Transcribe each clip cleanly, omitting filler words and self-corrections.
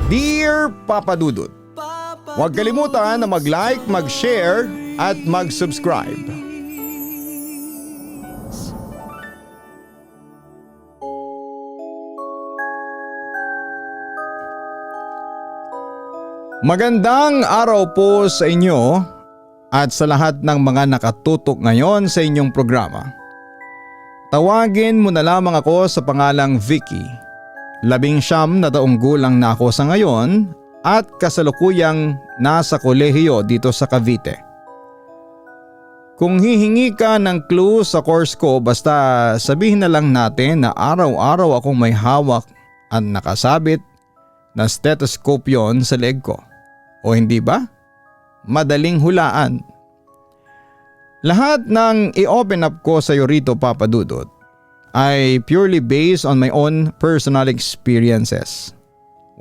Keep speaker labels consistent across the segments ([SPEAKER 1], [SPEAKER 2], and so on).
[SPEAKER 1] Dear Papa Dudut, huwag kalimutan na mag-like, mag-share at mag-subscribe. Magandang araw po sa inyo at sa lahat ng mga nakatutok ngayon sa inyong programa. Tawagin mo na lamang ako sa pangalang Vicky. 19 na taong gulang na ako sa ngayon at kasalukuyang nasa kolehiyo dito sa Cavite. Kung hihingi ka ng clue sa course ko, basta sabihin na lang natin na araw-araw akong may hawak at nakasabit na stethoscope yon sa leeg ko. O hindi ba? Madaling hulaan. Lahat ng i-open up ko sa iyo rito, Papa Dudut, ay purely based on my own personal experiences.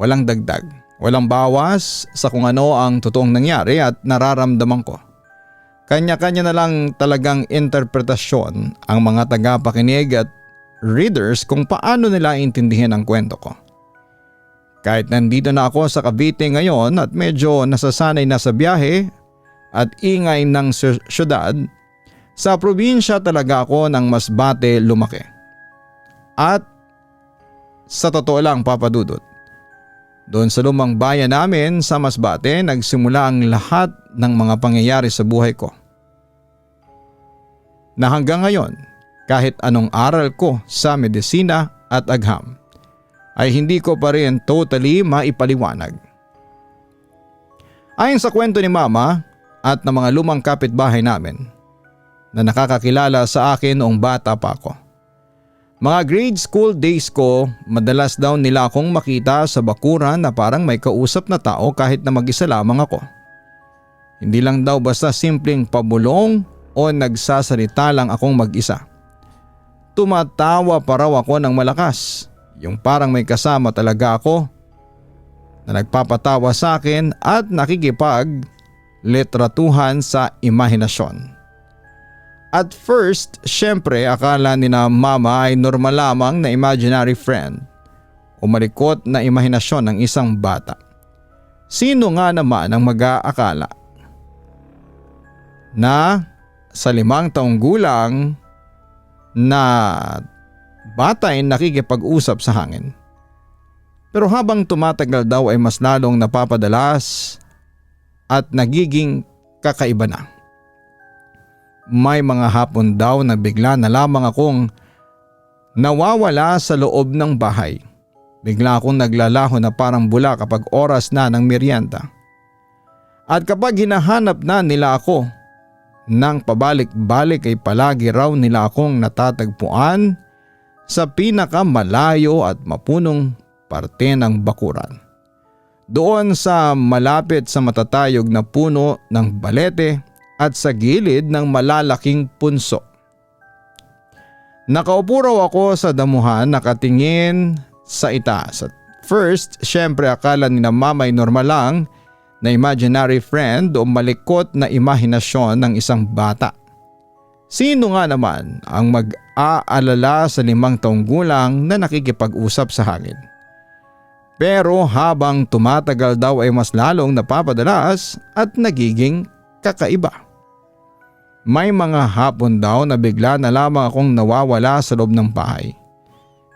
[SPEAKER 1] Walang dagdag, walang bawas sa kung ano ang totoong nangyari at nararamdaman ko. Kanya-kanya na lang talagang interpretasyon ang mga tagapakinig at readers kung paano nila intindihin ang kwento ko. Kahit nandito na ako sa Cavite ngayon at medyo nasasanay na sa biyahe at ingay ng syudad, sa probinsya talaga ako ng Masbate lumaki. At sa totoo lang, Papa Dudut, doon sa lumang bayan namin sa Masbate nagsimula ang lahat ng mga pangyayari sa buhay ko. Na hanggang ngayon, kahit anong aral ko sa medisina at agham, ay hindi ko pa rin totally maipaliwanag. Ayon sa kwento ni Mama at ng mga lumang kapitbahay namin na nakakakilala sa akin noong bata pa ako, mga grade school days ko, madalas daw nila akong makita sa bakuran na parang may kausap na tao kahit na mag-isa lamang ako. Hindi lang daw basta simpleng pabulong o nagsasalita lang akong mag-isa. Tumatawa pa raw ako ng malakas, yung parang may kasama talaga ako na nagpapatawa sa akin at nakikipag-litratuhan sa imahinasyon. At first, syempre akala ni na Mama ay normal lamang na imaginary friend o malikot na imahinasyon ng isang bata. Sino nga naman ang mag-aakala na sa 5 taong gulang na bata ay nakikipag-usap sa hangin? Pero habang tumatagal daw ay mas lalong napapadalas at nagiging kakaiba na. May mga hapon daw na bigla na lamang akong nawawala sa loob ng bahay. Bigla akong naglalaho na parang bula kapag oras na ng merienda. At kapag hinahanap na nila ako nang pabalik-balik ay palagi raw nila akong natatagpuan sa pinakamalayo at mapunong parte ng bakuran. Doon sa malapit sa matatayog na puno ng balete at sa gilid ng malalaking punso. Nakaupo raw ako sa damuhan nakatingin sa itaas. At first, syempre akala ni na Mama ay normal lang na imaginary friend o malikot na imahinasyon ng isang bata. Sino nga naman ang mag-aalala sa 5 taong gulang na nakikipag-usap sa hangin? Pero habang tumatagal daw ay mas lalong napapadalas at nagiging kakaiba. May mga hapon daw na bigla na lamang akong nawawala sa loob ng bahay.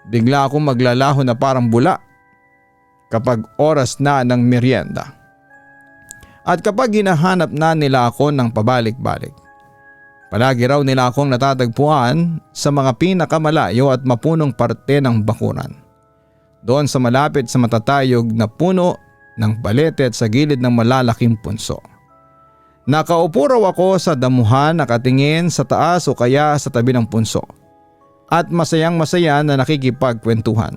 [SPEAKER 1] Bigla akong maglalaho na parang bula kapag oras na ng merienda. At kapag hinahanap na nila ako ng pabalik-balik, palagi raw nila akong natatagpuan sa mga pinakamalayo at mapunong parte ng bakuran. Doon sa malapit sa matatayog na puno ng balete at sa gilid ng malalaking punso. Nakaupo raw ako sa damuhan nakatingin sa taas o kaya sa tabi ng punso at masayang masaya na nakikipagkwentuhan.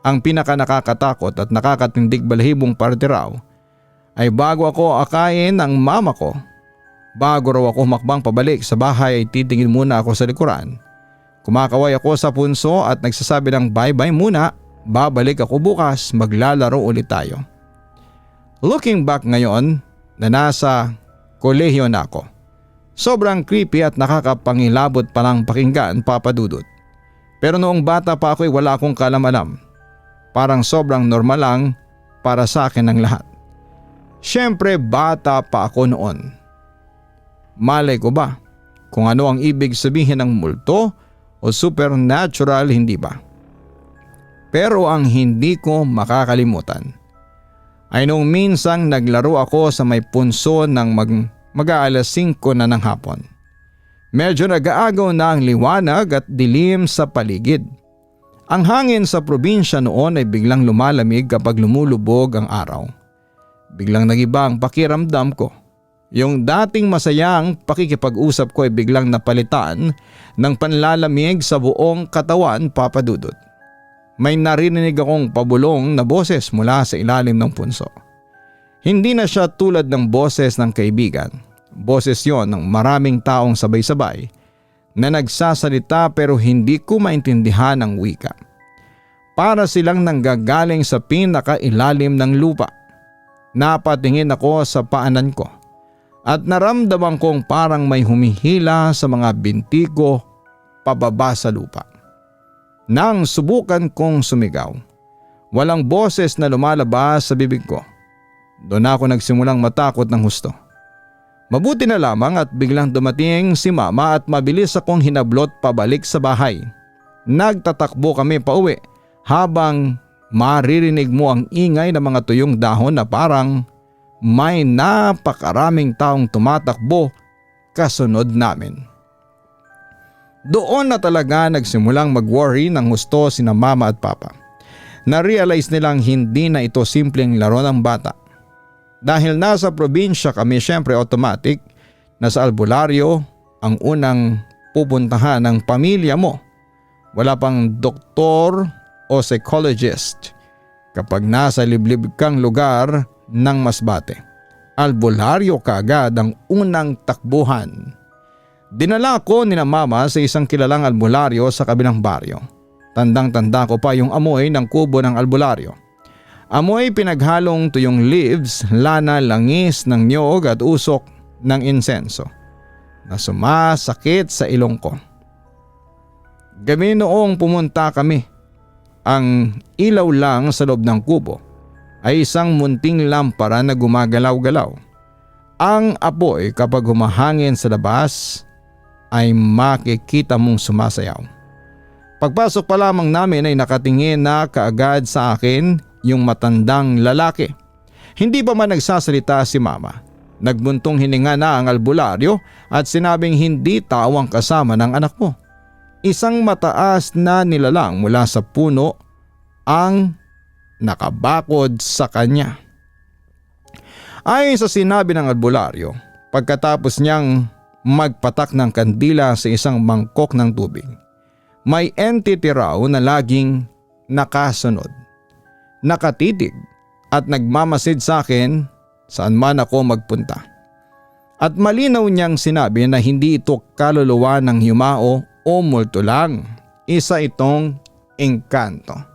[SPEAKER 1] Ang pinaka nakakatakot at nakakatindig balahibong parte raw ay bago ako akain ng mama ko, bago raw ako makbang pabalik sa bahay ay titingin muna ako sa likuran. Kumakaway ako sa punso at nagsasabi ng bye-bye muna, babalik ako bukas, maglalaro ulit tayo. Looking back ngayon na nasa kolehiyo na ako, sobrang creepy at nakakapangilabot palang pakinggan, Papa Dudut. Pero noong bata pa ako ay wala akong kalam-alam. Parang sobrang normal lang para sa akin ang lahat. Siyempre bata pa ako noon. Malay ko ba kung ano ang ibig sabihin ng multo o supernatural, hindi ba? Pero ang hindi ko makakalimutan ay noong minsang naglaro ako sa may punso ng mag-aalas 5 na ng hapon. Medyo nag-aagaw na ang liwanag at dilim sa paligid. Ang hangin sa probinsya noon ay biglang lumalamig kapag lumulubog ang araw. Biglang nagiba ang pakiramdam ko. Yung dating masayang pakikipag-usap ko ay biglang napalitan ng panlalamig sa buong katawan, Papa Dudut. May narinig akong pabulong na boses mula sa ilalim ng punso. Hindi na siya tulad ng boses ng kaibigan. Boses yon ng maraming taong sabay-sabay na nagsasalita pero hindi ko maintindihan ang wika. Para silang nanggagaling sa pinakailalim ng lupa. Napatingin ako sa paanan ko at naramdaman kong parang may humihila sa mga binti ko pababa sa lupa. Nang subukan kong sumigaw, walang boses na lumalabas sa bibig ko. Doon ako nagsimulang matakot ng husto. Mabuti na lamang at biglang dumating si Mama at mabilis akong hinablot pabalik sa bahay. Nagtatakbo kami pauwi habang maririnig mo ang ingay ng mga tuyong dahon na parang may napakaraming taong tumatakbo kasunod namin. Doon na talaga nagsimulang mag-worry ng husto sina Mama at Papa. Na-realize nilang hindi na ito simpleng laro ng bata. Dahil nasa probinsya kami, syempre automatic na sa albularyo ang unang pupuntahan ng pamilya mo. Wala pang doktor o psychologist kapag nasa liblib kang lugar ng masbate. Albularyo kaagad ang unang takbuhan. Dinala ko ni na Mama sa isang kilalang albularyo sa kabilang baryo. Tandang-tanda ko pa yung amoy ng kubo ng albularyo. Amoy pinaghalong tuyong leaves, lana, langis ng niyog at usok ng insenso na sumasakit sa ilong ko. Gabi noong pumunta kami, ang ilaw lang sa loob ng kubo ay isang munting lampara na gumagalaw-galaw. Ang apoy kapag humahangin sa labas ay makikita mong sumasayaw. Pagpasok pa lamang namin ay nakatingin na kaagad sa akin yung matandang lalaki. Hindi pa man nagsasalita si Mama. Nagbuntong hininga na ang albularyo at sinabing hindi tao ang kasama ng anak mo. Isang mataas na nilalang mula sa puno ang nakabakod sa kanya. Ayon sa sinabi ng albularyo, pagkatapos niyang magpatak ng kandila sa isang mangkok ng tubig, may entity raw na laging nakasunod, nakatitig at nagmamasid sa akin saan man ako magpunta. At malinaw niyang sinabi na hindi ito kaluluwa ng yumao o multo lang, isa itong engkanto.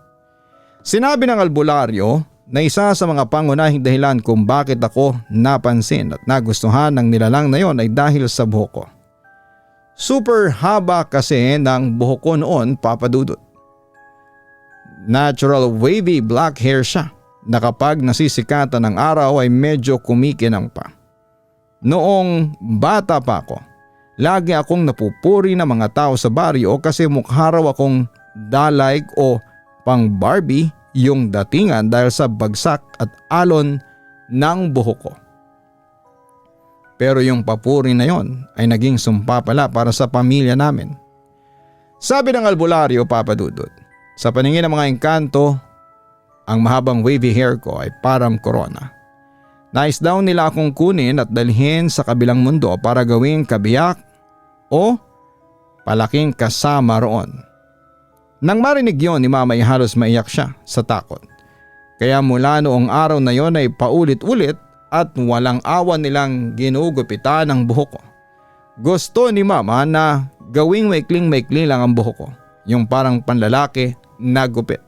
[SPEAKER 1] Sinabi ng albularyo na isa sa mga pangunahing dahilan kung bakit ako napansin at nagustuhan ng nilalang na yon ay dahil sa buhok ko. Super haba kasi ng buhok ko noon, Papa Dudut. Natural wavy black hair siya na kapag nasisikatan ng araw ay medyo kumikinang pa. Noong bata pa ako, lagi akong napupuri ng mga tao sa baryo kasi mukha raw akong dalayg o pang Barbie yung datingan dahil sa bagsak at alon ng buhok ko. Pero yung papuri na yon ay naging sumpa pala para sa pamilya namin. Sabi ng albularyo, Papa Dudut, sa paningin ng mga engkanto, ang mahabang wavy hair ko ay parang corona. Nais daw nila akong kunin at dalhin sa kabilang mundo para gawing kabiyak o palaking kasama roon. Nang marinig yon ni Mama ay halos maiyak siya sa takot. Kaya mula noong araw na yon ay paulit-ulit at walang awan nilang ginugupitan ang buhok ko. Gusto ni Mama na gawing maikling-maikli lang ang buhok ko, yung parang panlalaki na gupit.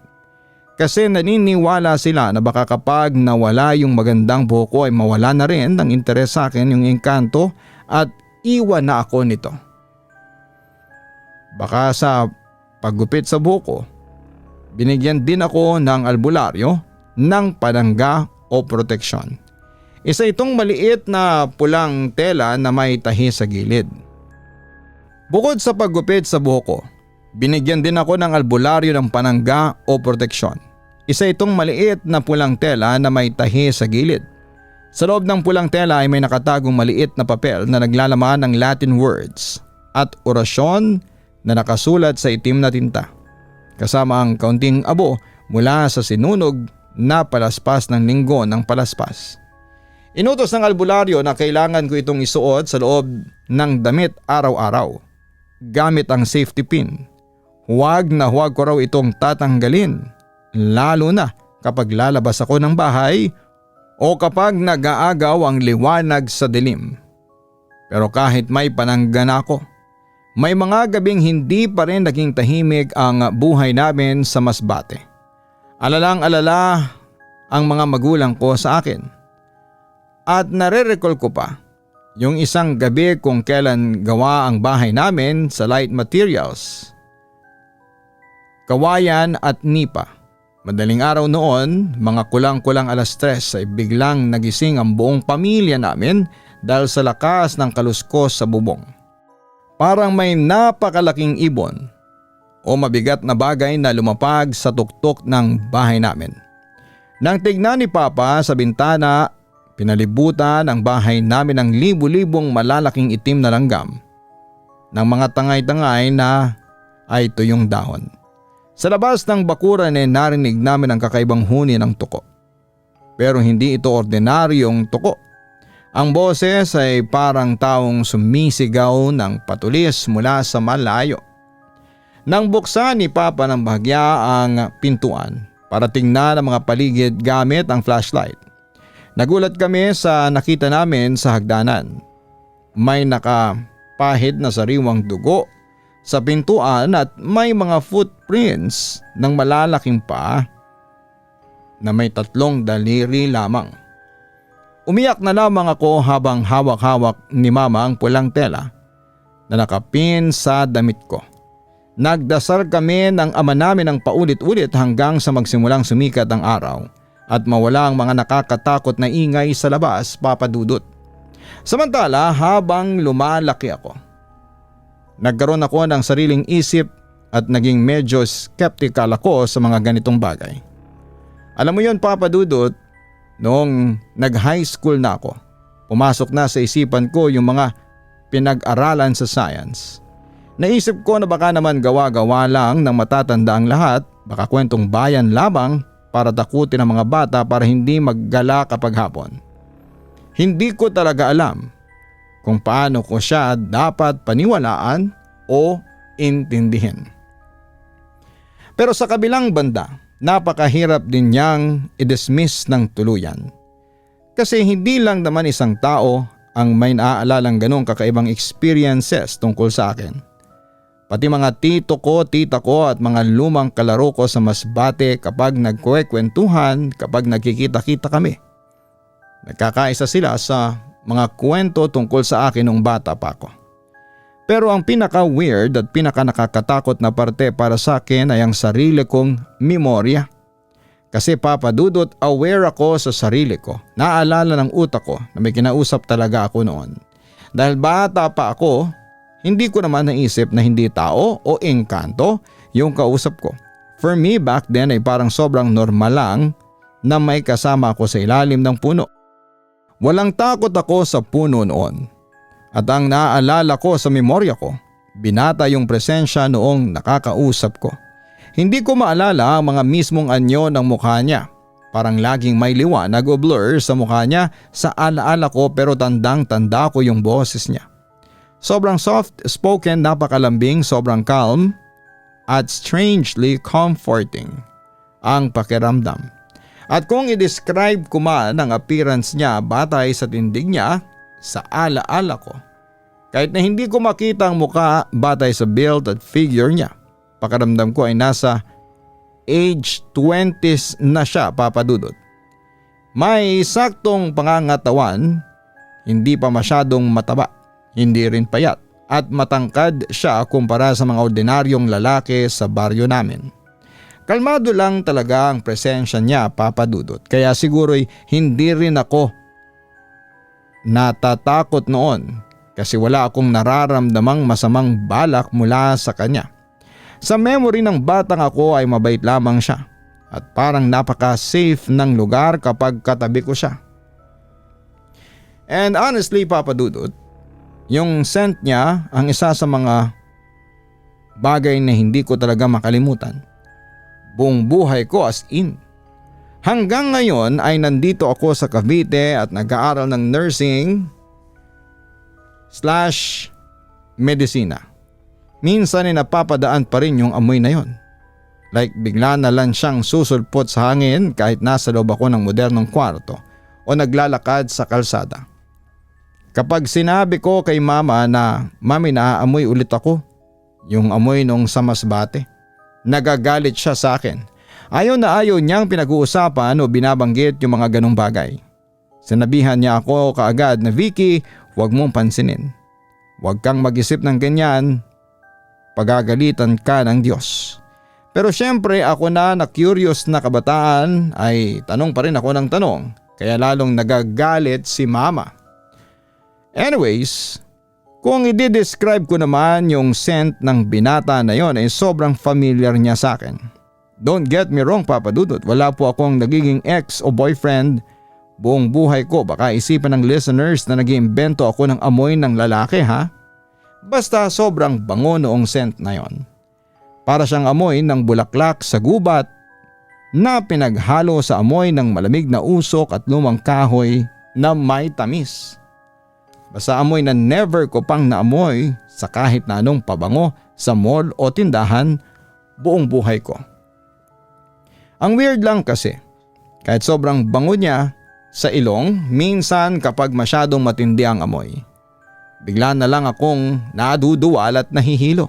[SPEAKER 1] Kasi naniniwala sila na baka kapag nawala yung magandang buhok ko ay mawala na rin ng interes sa akin yung engkanto at iwan na ako nito. Baka sa paggupit sa buhok ko, binigyan din ako ng albularyo ng panangga o proteksyon. Isa itong maliit na pulang tela na may tahi sa gilid. Bukod sa paggupit sa buhok ko, binigyan din ako ng albularyo ng panangga o proteksyon. Isa itong maliit na pulang tela na may tahi sa gilid. Sa loob ng pulang tela ay may nakatagong maliit na papel na naglalaman ng Latin words at orasyon na nakasulat sa itim na tinta, kasama ang kaunting abo mula sa sinunog na palaspas ng linggo ng palaspas. Inutos ng albularyo na kailangan ko itong isuot sa loob ng damit araw-araw gamit ang safety pin. Huwag na huwag ko raw itong tatanggalin, lalo na kapag lalabas ako ng bahay o kapag nag-aagaw ang liwanag sa dilim. Pero kahit may panangga na ako, may mga gabing hindi pa rin naging tahimik ang buhay namin sa Masbate. Alalang-alala ang mga magulang ko sa akin. At nare-recall ko pa yung isang gabi kung kailan gawa ang bahay namin sa light materials, kawayan at nipa. Madaling araw noon, mga kulang-kulang 3:00 ay biglang nagising ang buong pamilya namin dahil sa lakas ng kaluskos sa bubong. Parang may napakalaking ibon o mabigat na bagay na lumapag sa tuktok ng bahay namin. Nang tignan ni Papa sa bintana, pinalibutan ang bahay namin ng libu-libong malalaking itim na langgam ng mga tangay-tangay na ay tuyong dahon. Sa labas ng bakuran ay narinig namin ang kakaibang huni ng tuko. Pero hindi ito ordinaryong tuko. Ang boses ay parang taong sumisigaw ng patulis mula sa malayo. Nang buksan ni Papa ng bahagya ang pintuan para tingnan ang mga paligid gamit ang flashlight, nagulat kami sa nakita namin sa hagdanan. May nakapahid na sariwang dugo sa pintuan at may mga footprints ng malalaking paa na may 3 daliri lamang. Umiyak na lamang ako habang hawak-hawak ni Mama ang pulang tela na nakapin sa damit ko. Nagdasal kami ng ama namin ng paulit-ulit hanggang sa magsimulang sumikat ang araw at mawala ang mga nakakatakot na ingay sa labas, Papa Dudut. Samantala, habang lumalaki ako, nagkaroon ako ng sariling isip at naging medyo skeptical ako sa mga ganitong bagay. Alam mo yon, Papa Dudut, noong nag-high school na ako, pumasok na sa isipan ko yung mga pinag-aralan sa science. Naisip ko na baka naman gawa-gawa lang ng matatanda ang lahat, baka kwentong bayan lamang para takutin ang mga bata para hindi maggala kapag hapon. Hindi ko talaga alam kung paano ko siya dapat paniwalaan o intindihin. Pero sa kabilang banda, napakahirap din niyang i-dismiss ng tuluyan. Kasi hindi lang naman isang tao ang may naaalalang ganong kakaibang experiences tungkol sa akin. Pati mga tito ko, tita ko at mga lumang kalaro ko sa Masbate kapag nagkwekwentuhan, kapag nagkikita-kita kami. Nagkakaisa sila sa mga kwento tungkol sa akin nung bata pa ako. Pero ang pinaka-weird at pinaka-nakakatakot na parte para sa akin ay ang sarili kong memorya. Kasi Papa Dudut, aware ako sa sarili ko. Naalala ng utak ko na may kinausap talaga ako noon. Dahil bata pa ako, hindi ko naman naisip na hindi tao o engkanto yung kausap ko. For me back then ay parang sobrang normal lang na may kasama ako sa ilalim ng puno. Walang takot ako sa puno noon. At ang naaalala ko sa memorya ko, binata yung presensya noong nakakausap ko. Hindi ko maalala ang mga mismong anyo ng mukha niya. Parang laging may liwanag o blur sa mukha niya sa alaala ko pero tandang-tanda ko yung boses niya. Sobrang soft-spoken, napakalambing, sobrang calm at strangely comforting ang pakiramdam. At kung i-describe ko man ang appearance niya batay sa tindig niya, sa alaala ko, kahit na hindi ko makita ang mukha batay sa build at figure niya, pakiramdam ko ay nasa age 20s na siya, Papa Dudut. May saktong pangangatawan, hindi pa masyadong mataba. Hindi rin payat at matangkad siya kumpara sa mga ordinaryong lalaki sa baryo namin. Kalmado lang talaga ang presensya niya, Papa Dudut, kaya siguro'y hindi rin ako natatakot noon kasi wala akong nararamdamang masamang balak mula sa kanya. Sa memory ng batang ako ay mabait lamang siya at parang napaka-safe ng lugar kapag katabi ko siya. And honestly, Papa Dudut, yung scent niya ang isa sa mga bagay na hindi ko talaga makalimutan. Buong buhay ko as in. Hanggang ngayon ay nandito ako sa Cavite at nag-aaral ng nursing/medisina. Minsan ay napapadaan pa rin yung amoy na yon. Like bigla na lang siyang susulpot sa hangin kahit nasa loob ako ng modernong kwarto o naglalakad sa kalsada. Kapag sinabi ko kay mama na mami naaamoy ulit ako, yung amoy nung sa Masbate, nagagalit siya sa akin. Ayaw na ayaw niyang pinag-uusapan o binabanggit yung mga ganong bagay. Sinabihan niya ako kaagad na Vicky, huwag mong pansinin. Huwag kang mag-isip ng ganyan, pagagalitan ka ng Diyos. Pero syempre ako na curious na kabataan ay tanong pa rin ako ng tanong, kaya lalong nagagalit si mama. Anyways, kung i-describe ko naman yung scent ng binata na yon ay sobrang familiar niya sa akin. Don't get me wrong, Papa Dudut, wala po akong nagiging ex o boyfriend. Buong buhay ko baka isipan ng listeners na nag-iimbento ako ng amoy ng lalaki ha. Basta sobrang bango noong scent na yon. Para siyang amoy ng bulaklak sa gubat na pinaghalo sa amoy ng malamig na usok at lumang kahoy na may tamis. Basta amoy na never ko pang naamoy sa kahit na anong pabango sa mall o tindahan buong buhay ko. Ang weird lang kasi, kahit sobrang bango niya sa ilong, minsan kapag masyadong matindi ang amoy, bigla na lang akong naduduwal at nahihilo.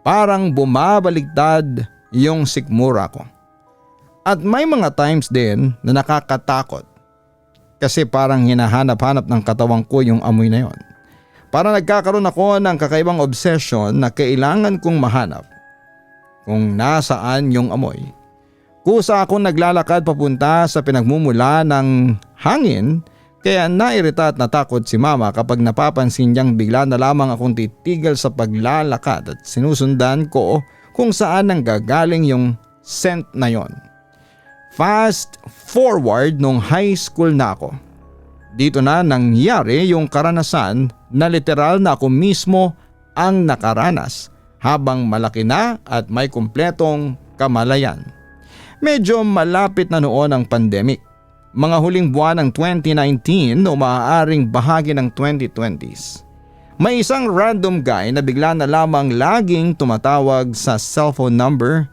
[SPEAKER 1] Parang bumabaligtad yung sikmura ko. At may mga times din na nakakatakot. Kasi parang hinahanap-hanap ng katawang ko yung amoy na yon. Parang nagkakaroon ako ng kakaibang obsession na kailangan kong mahanap kung nasaan yung amoy. Kusa akong naglalakad papunta sa pinagmumula ng hangin kaya nairita at natakot si mama kapag napapansin niyang bigla na lamang akong titigil sa paglalakad at sinusundan ko kung saan nanggagaling yung scent na yon. Fast forward nung high school na ako. Dito na nangyari yung karanasan na literal na ako mismo ang nakaranas habang malaki na at may kumpletong kamalayan. Medyo malapit na noon ang pandemic. Mga huling buwan ng 2019 o maaaring bahagi ng 2020s. May isang random guy na bigla na lamang laging tumatawag sa cellphone number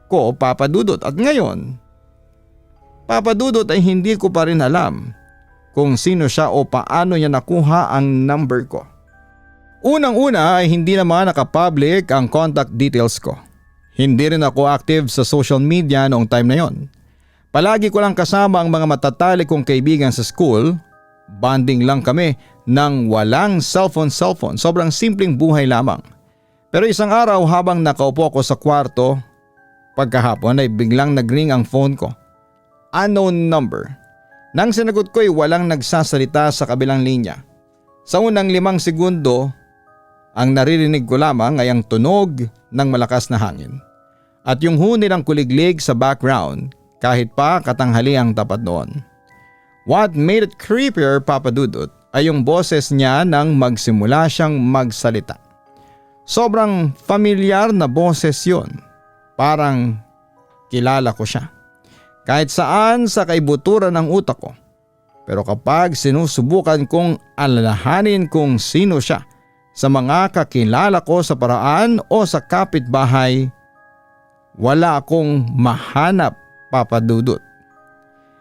[SPEAKER 1] ko, Papa Dudut, at ngayon Papa Dudut ay hindi ko pa rin alam kung sino siya o paano niya nakuha ang number ko. Unang-una ay hindi naman nakapublic ang contact details ko. Hindi rin ako active sa social media noong time na yon. Palagi ko lang kasama ang mga matatalik kong kaibigan sa school. Bonding lang kami nang walang cellphone. Sobrang simpleng buhay lamang. Pero isang araw habang nakaupo ako sa kwarto, pagkahapon ay biglang nagring ang phone ko. Unknown number. Nang sinagot ko ay walang nagsasalita sa kabilang linya. Sa unang 5 segundo, ang naririnig ko lamang ay ang tunog ng malakas na hangin. At yung huni ng kuliglig sa background kahit pa katanghali ang tapat noon. What made it creepier, Papa Dudut, ay yung boses niya nang magsimula siyang magsalita. Sobrang familiar na boses yun. Parang kilala ko siya. Kahit saan sa kaibuturan ng utak ko. Pero kapag sinusubukan kong alalahanin kung sino siya sa mga kakilala ko sa paraan o sa kapitbahay, wala akong mahanap, Papa Dudut.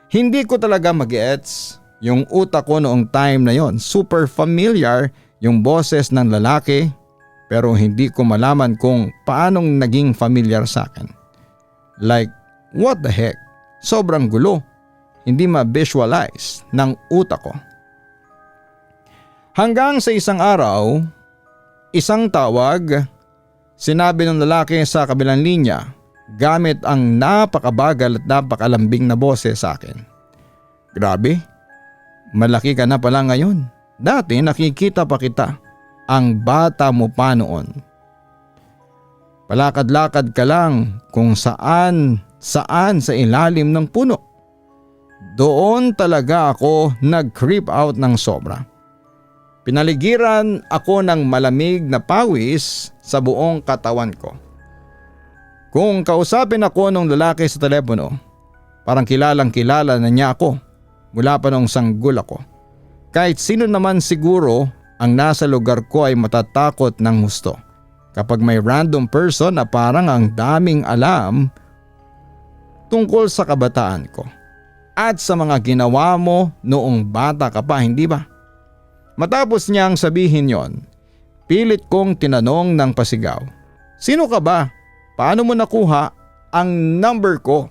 [SPEAKER 1] Hindi ko talaga mag-gets yung utak ko noong time na yon. Super familiar yung boses ng lalaki pero hindi ko malaman kung paanong naging familiar sa akin. Like, what the heck? Sobrang gulo. Hindi ma-visualize ng utak ko. Hanggang sa isang araw, isang tawag, sinabi ng lalaki sa kabilang linya gamit ang napakabagal at napakalambing na boses sa akin. Grabe, malaki ka na pala ngayon. Dati nakikita pa kita. Ang bata mo pa noon. Palakad-lakad ka lang kung saan sa ilalim ng puno. Doon talaga ako nag-creep out ng sobra. Pinaligiran ako ng malamig na pawis sa buong katawan ko. Kung kausapin ako ng lalaki sa telepono, parang kilalang kilala na niya ako mula pa noong sanggol ako. Kahit sino naman siguro ang nasa lugar ko ay matatakot ng husto kapag may random person na parang ang daming alam tungkol sa kabataan ko at sa mga ginawa mo noong bata ka pa, hindi ba? Matapos niyang sabihin yon, pilit kong tinanong ng pasigaw, "Sino ka ba? Paano mo nakuha ang number ko?"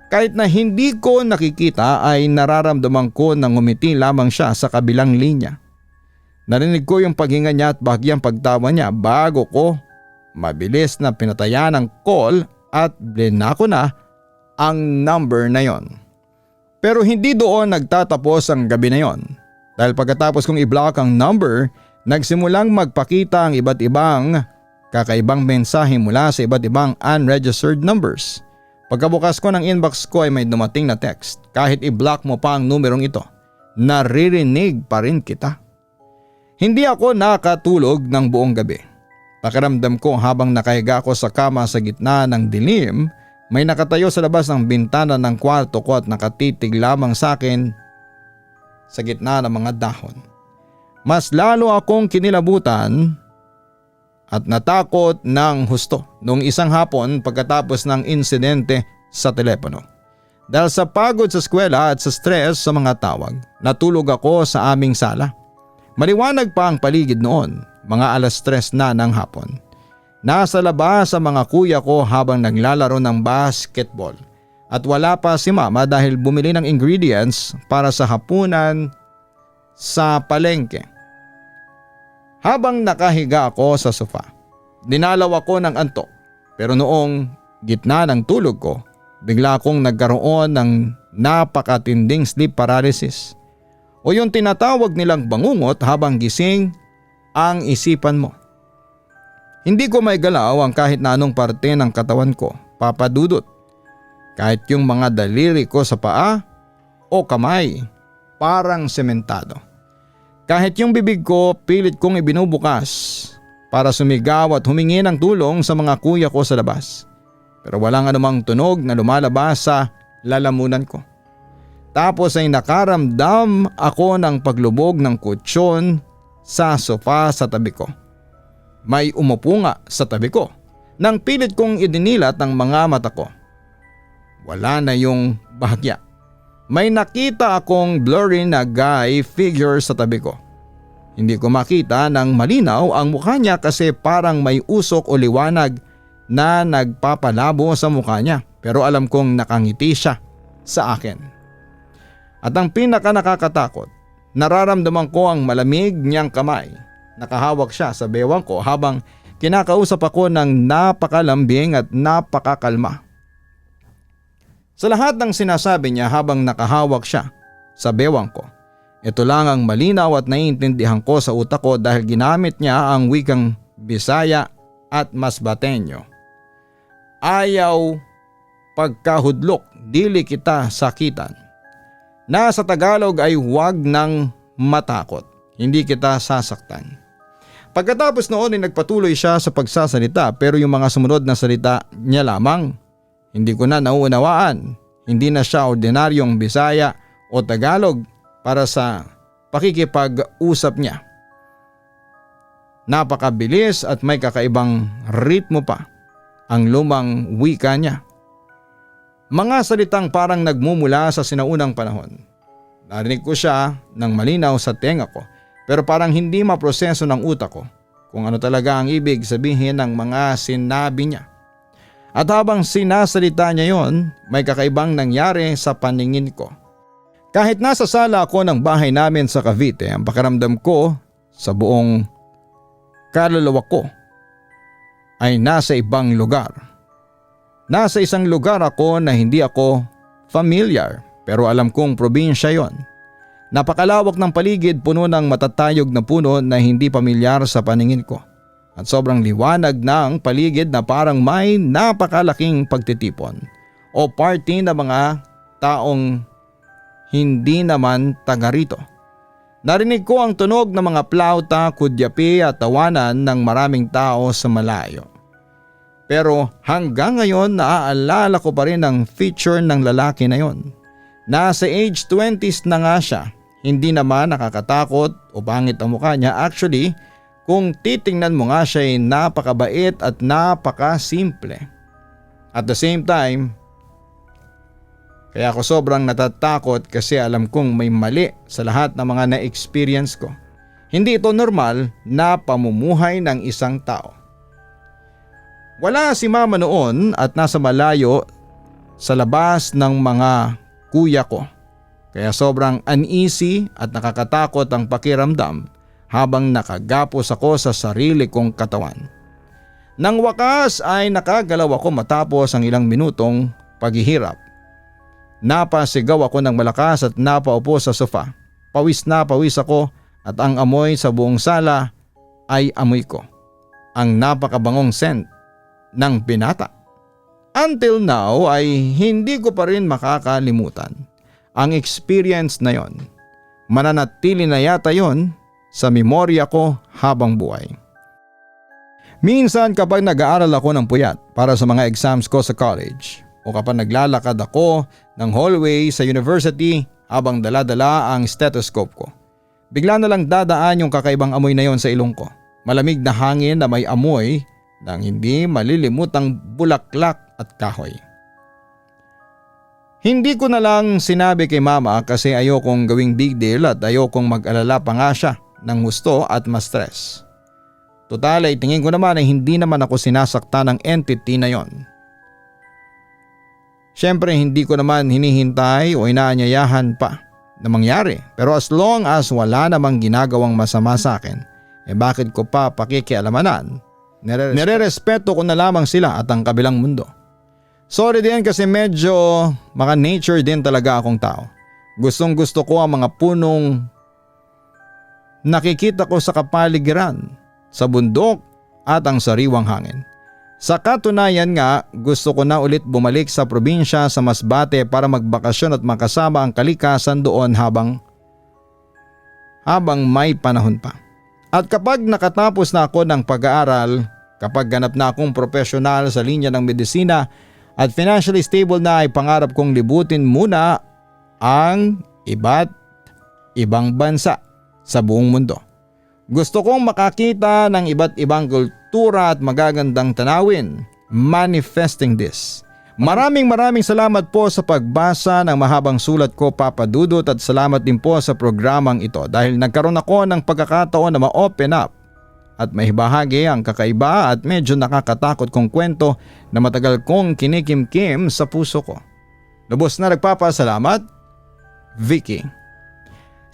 [SPEAKER 1] Kahit na hindi ko nakikita ay nararamdaman ko nang ngumiti lamang siya sa kabilang linya. Narinig ko yung paghinga niya at bahagyang pagtawa niya bago ko mabilis na pinatayan ang call at blinako na ang number na yon. Pero hindi doon nagtatapos ang gabi na yon. Dahil pagkatapos kong i-block ang number, nagsimulang magpakita ang iba't ibang kakaibang mensahe mula sa iba't ibang unregistered numbers. Pagkabukas ko ng inbox ko ay may dumating na text. "Kahit i-block mo pa ang numerong ito, naririnig pa rin kita." Hindi ako nakatulog ng buong gabi. Pakiramdam ko habang nakahiga ako sa kama sa gitna ng dilim, may nakatayo sa labas ng bintana ng kwarto ko at nakatitig lamang sa akin sa gitna ng mga dahon. Mas lalo akong kinilabutan at natakot ng husto noong isang hapon pagkatapos ng insidente sa telepono. Dahil sa pagod sa eskwela at sa stress sa mga tawag, natulog ako sa aming sala. Maliwanag pa ang paligid noon, mga 3:00 na ng hapon. Nasa labas sa mga kuya ko habang naglalaro ng basketball. At wala pa si mama dahil bumili ng ingredients para sa hapunan sa palengke. Habang nakahiga ako sa sofa, dinalaw ako ng antok. Pero noong gitna ng tulog ko, bigla akong nagkaroon ng napakatinding sleep paralysis. O yung tinatawag nilang bangungot habang gising ang isipan mo. Hindi ko may galaw ang kahit na anong parte ng katawan ko, papadudot. Kahit yung mga daliri ko sa paa o kamay, parang sementado. Kahit yung bibig ko pilit kong ibinubukas para sumigaw at humingi ng tulong sa mga kuya ko sa labas. Pero walang anumang tunog na lumalabas sa lalamunan ko. Tapos ay nakaramdam ako ng paglubog ng kutsyon sa sofa sa tabi ko. May umupo nga sa tabi ko nang pilit kong idinilat ang mga mata ko. Wala na yung bahagya. May nakita akong blurry na guy figure sa tabi ko. Hindi ko makita ng malinaw ang mukha niya kasi parang may usok o liwanag na nagpapalabo sa mukha niya, pero alam kong nakangiti siya sa akin. At ang pinaka nakakatakot, nararamdaman ko ang malamig niyang kamay. Nakahawak siya sa bewang ko habang kinakausap ako ng napakalambing at napakakalma. Sa lahat ng sinasabi niya habang nakahawak siya sa bewang ko, ito lang ang malinaw at naiintindihan ko sa utak ko dahil ginamit niya ang wikang Bisaya at Masbateño. "Ayaw pagkahudlok, dili kita sakitan. Na sa Tagalog ay huwag nang matakot, hindi kita sasaktan." Pagkatapos noon ay nagpatuloy siya sa pagsasalita pero yung mga sumunod na salita niya lamang, hindi ko na nauunawaan. Hindi na siya ordinaryong Bisaya o Tagalog para sa pakikipag-usap niya. Napakabilis at may kakaibang ritmo pa ang lumang wika niya. Mga salitang parang nagmumula sa sinaunang panahon. Narinig ko siya ng malinaw sa tenga ko pero parang hindi maproseso ng utak ko kung ano talaga ang ibig sabihin ng mga sinabi niya. At habang sinasalita niya yon, may kakaibang nangyari sa paningin ko. Kahit nasa sala ako ng bahay namin sa Cavite, ang pakiramdam ko sa buong kaluluwa ko ay nasa ibang lugar. Nasa isang lugar ako na hindi ako familiar pero alam kong probinsya yon. Napakalawak ng paligid, puno ng matatayog na puno na hindi pamilyar sa paningin ko. At sobrang liwanag ng paligid na parang may napakalaking pagtitipon o party ng mga taong hindi naman taga rito. Narinig ko ang tunog ng mga plauta, kudyapi at tawanan ng maraming tao sa malayo. Pero hanggang ngayon naaalala ko pa rin ang feature ng lalaki na yon. Nasa age 20s na nga siya. Hindi naman nakakatakot o pangit ang mukha niya. Actually, kung titingnan mo nga siya ay napakabait at napakasimple. At the same time, kaya ako sobrang natatakot kasi alam kong may mali sa lahat ng mga na-experience ko. Hindi ito normal na pamumuhay ng isang tao. Wala si mama noon at nasa malayo sa labas ng mga kuya ko. Kaya sobrang uneasy at nakakatakot ang pakiramdam habang nakagapos ako sa sarili kong katawan. Nang wakas ay nakagalaw ako matapos ang ilang minutong paghihirap. Napasigaw ako ng malakas at napaupo sa sofa. Pawis na pawis ako at ang amoy sa buong sala ay amoy ko. Ang napakabangong scent ng binata. Until now ay hindi ko pa rin makakalimutan ang experience na yon. Mananatili na yata yon sa memorya ko habang buhay. Minsan kapag nag-aaral ako ng puyat para sa mga exams ko sa college o kapag naglalakad ako ng hallway sa university habang dala-dala ang stethoscope ko, bigla na lang dadaan yung kakaibang amoy na yon sa ilong ko. Malamig na hangin na may amoy ng hindi malilimutang bulaklak at kahoy. Hindi ko na lang sinabi kay mama kasi ayokong gawing big deal at ayokong mag-alala pa nga siya ng gusto at ma-stress. Total ay tingin ko naman ay hindi naman ako sinasakta ng entity na yon. Siyempre hindi ko naman hinihintay o inaanyayahan pa na mangyari, pero as long as wala namang ginagawang masama sa akin, bakit ko pa pakikialamanan? Nire-respeto ko na lamang sila at ang kabilang mundo. Sorry din kasi medyo maka nature din talaga akong tao. Gustong gusto ko ang mga punong nakikita ko sa kapaligiran, sa bundok at ang sariwang hangin. Sa katunayan nga, gusto ko na ulit bumalik sa probinsya sa Masbate para magbakasyon at makasama ang kalikasan doon habang may panahon pa. At kapag nakatapos na ako ng pag-aaral, kapag ganap na akong profesional sa linya ng medisina at financially stable na, ay pangarap kong libutin muna ang iba't ibang bansa sa buong mundo. Gusto kong makakita ng iba't ibang kultura at magagandang tanawin. Manifesting this. Maraming salamat po sa pagbasa ng mahabang sulat ko, Papa Dudut, at salamat din po sa programang ito dahil nagkaroon ako ng pagkakataon na ma-open up at maibahagi ang kakaiba at medyo nakakatakot kong kwento na matagal kong kinikimkim sa puso ko. Lubos na nagpapasalamat, Vicky.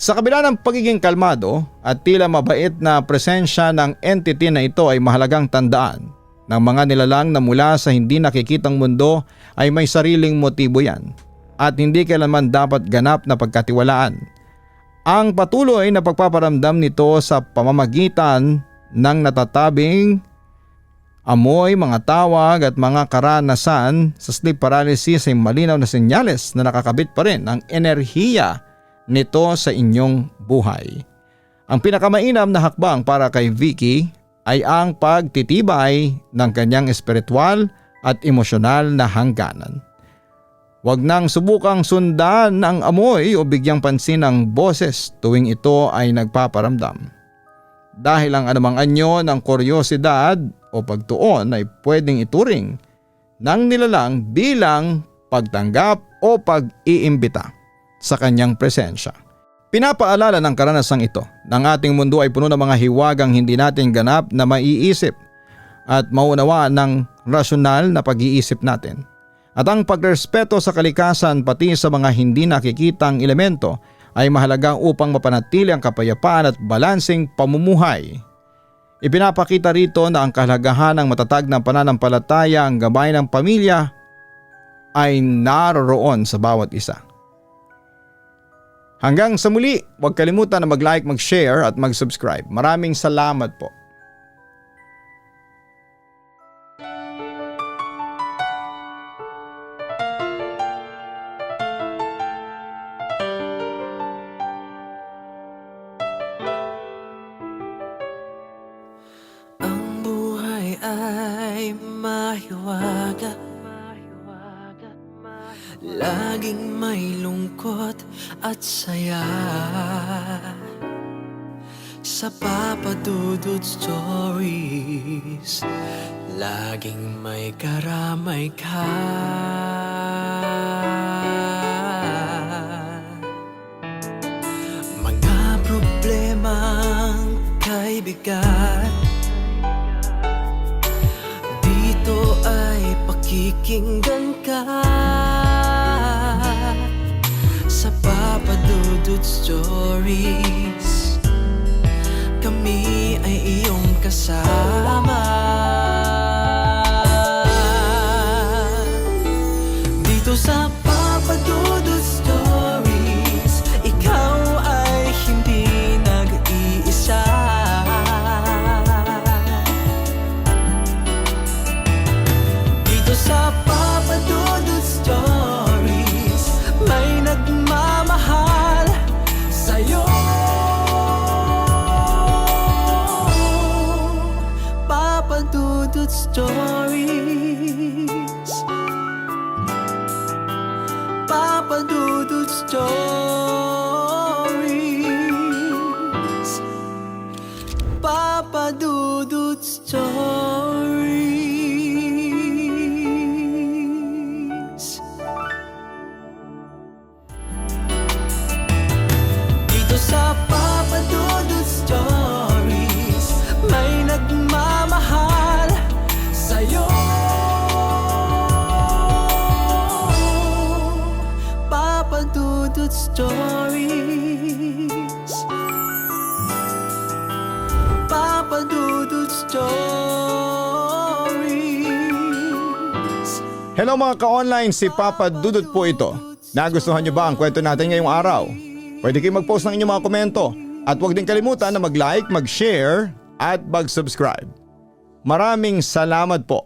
[SPEAKER 1] Sa kabila ng pagiging kalmado at tila mabait na presensya ng entity na ito, ay mahalagang tandaan ng mga nilalang na mula sa hindi nakikitang mundo ay may sariling motibo yan at hindi kailanman dapat ganap na pagkatiwalaan. Ang patuloy na pagpaparamdam nito sa pamamagitan ng natatabing amoy, mga tawag at mga karanasan sa sleep paralysis ay malinaw na senyales na nakakabit pa rin ang enerhiya nito sa inyong buhay. Ang pinakamainam na hakbang para kay Vicky ay ang pagtitibay ng kanyang espiritual at emosyonal na hangganan. Huwag nang subukang sundan ang amoy o bigyang pansin ang boses tuwing ito ay nagpaparamdam. Dahil ang anumang anyo ng kuryosidad o pagtuon ay pwedeng ituring ng nilalang bilang pagtanggap o pag-iimbita sa kanyang presensya. Pinapaalala ng karanasang ito ng ating mundo ay puno ng mga hiwagang hindi natin ganap na maiisip at maunawaan ng rasyonal na pag-iisip natin. At ang pagrespeto sa kalikasan pati sa mga hindi nakikitang elemento ay mahalaga upang mapanatili ang kapayapaan at balanseng pamumuhay. Ipinapakita rito na ang kahalagahan ng matatag na pananampalataya, ang gabay ng pamilya ay naroroon sa bawat isa. Hanggang sa muli, huwag kalimutan na mag-like, mag-share at mag-subscribe. Maraming salamat po.
[SPEAKER 2] Ang buhay ay mahiwaga, laging may lungkot at saya. Sa Papa Dudut Stories, laging may karamay ka. Mga problemang kay bigat, dito ay pakikinggan ka. Sa Papa Dudut Stories, kami ay iyong kasama. Dito sa Papa Dudut Stories, ikaw ay hindi nag-iisa. Dito sa Papa Dudut Stories, may nagmamahal sa'yo. Papa Dudut Stories, Papa Dudut Stories, Papa Dudut Stories. Dito sa Papa Dudut Stories, may nagmamahal sa'yo. Papa Dudut Stories, Papa Dudut Stories.
[SPEAKER 1] Hello mga ka-online, si Papa Dudut po ito. Nagustuhan niyo ba ang kwento natin ngayong araw? Pwede kayong mag-post ng inyong mga komento at huwag din kalimutan na mag-like, mag-share at mag-subscribe. Maraming salamat po.